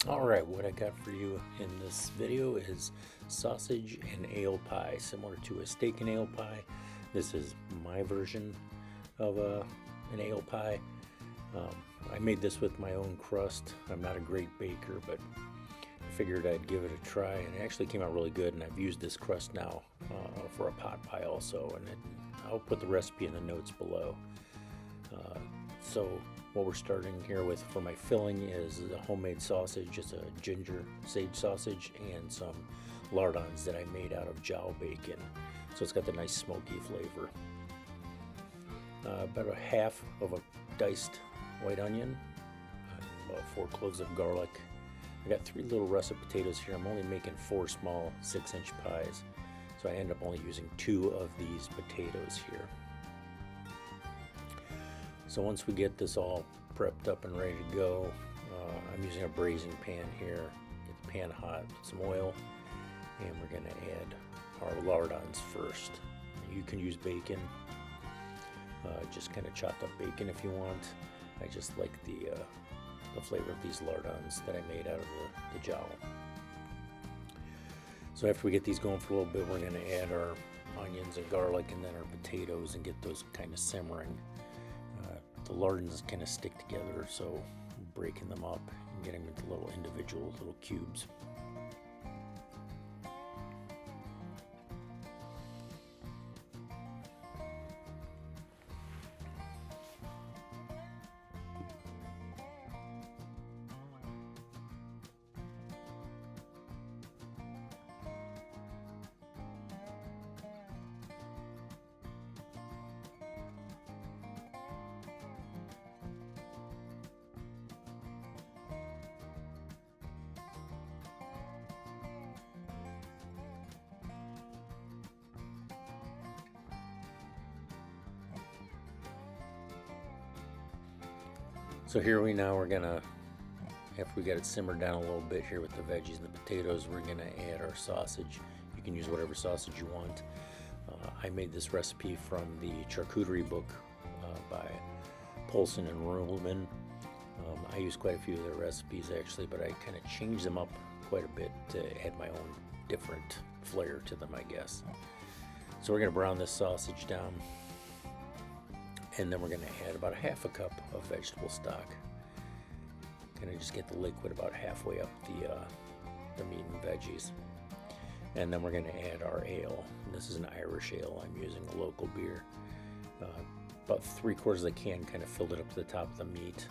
Alright, what I got for you in this video is sausage and ale pie, similar to a steak and ale pie. This is my version of an ale pie. I made this with my own crust. I'm not a great baker, but I figured I'd give it a try, and it actually came out really good, and I've used this crust now for a pot pie also, and I'll put the recipe in the notes below. So what we're starting here with for my filling is a homemade sausage. It's a ginger sage sausage and some lardons that I made out of jowl bacon. So it's got the nice smoky flavor. About a half of a diced white onion, about 4 cloves of garlic. I got 3 little russet potatoes here. I'm only making 4 small 6-inch pies, so I end up only using 2 of these potatoes here. So once we get this all prepped up and ready to go, I'm using a braising pan here. Get the pan hot, put some oil, and we're going to add our lardons first. You can use bacon, just kind of chopped up bacon if you want. I just like the flavor of these lardons that I made out of the jowl. So after we get these going for a little bit, we're going to add our onions and garlic and then our potatoes and get those kind of simmering. The lardons kind of stick together, so I'm breaking them up and getting them into little individual little cubes. So here we're gonna, after we got it simmered down a little bit here with the veggies and the potatoes, we're gonna add our sausage. You can use whatever sausage you want. I made this recipe from the charcuterie book by Polson and Ruhlman. I use quite a few of their recipes actually, but I kind of changed them up quite a bit to add my own different flair to them, I guess. So we're gonna brown this sausage down, and then we're going to add about a half a cup of vegetable stock. Kind of just get the liquid about halfway up the meat and veggies. And then we're going to add our ale. And this is an Irish ale. I'm using a local beer. About 3/4 of the can, kind of filled it up to the top of the meat.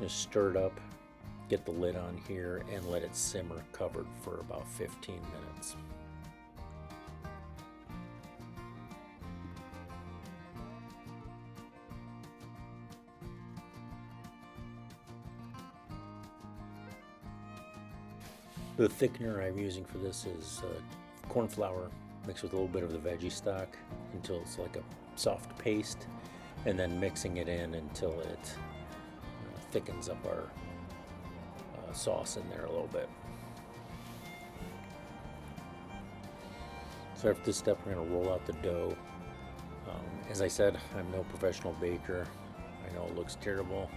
Just stir it up, get the lid on here, and let it simmer covered for about 15 minutes. The thickener I'm using for this is corn flour mixed with a little bit of the veggie stock until it's like a soft paste, and then mixing it in until it thickens up our sauce in there a little bit. So after this step, we're going to roll out the dough. As I said, I'm no professional baker. I know it looks terrible,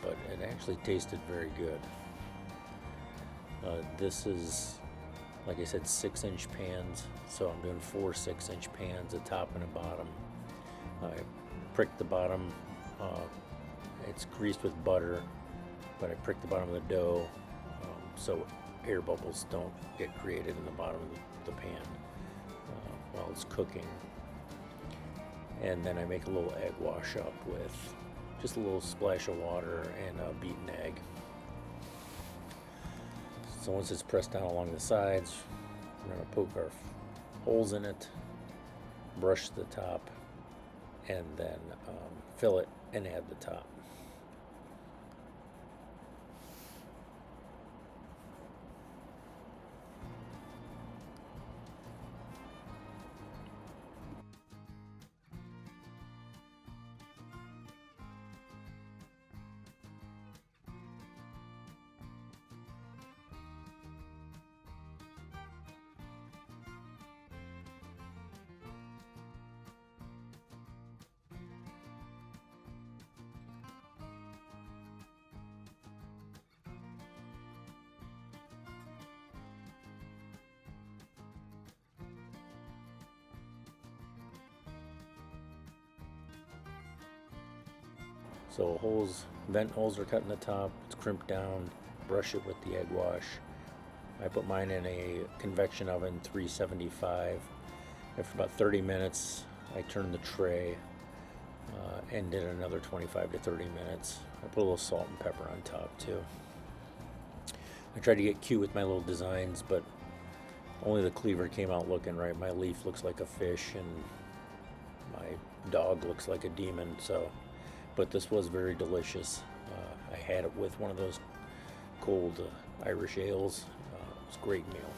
but it actually tasted very good. This is, like I said, 6-inch pans, so I'm doing 4 6-inch pans, a top and a bottom. I pricked the bottom, it's greased with butter, but I pricked the bottom of the dough so air bubbles don't get created in the bottom of the pan while it's cooking. And then I make a little egg wash up with just a little splash of water and a beaten egg. So once it's pressed down along the sides, we're going to poke our holes in it, brush the top, and then fill it and add the top. So vent holes are cut in the top. It's crimped down. Brush it with the egg wash. I put mine in a convection oven, 375. After about 30 minutes, I turned the tray and did another 25 to 30 minutes. I put a little salt and pepper on top too. I tried to get cute with my little designs, but only the cleaver came out looking right. My leaf looks like a fish and my dog looks like a demon. But this was very delicious. I had it with one of those cold Irish ales. It was a great meal.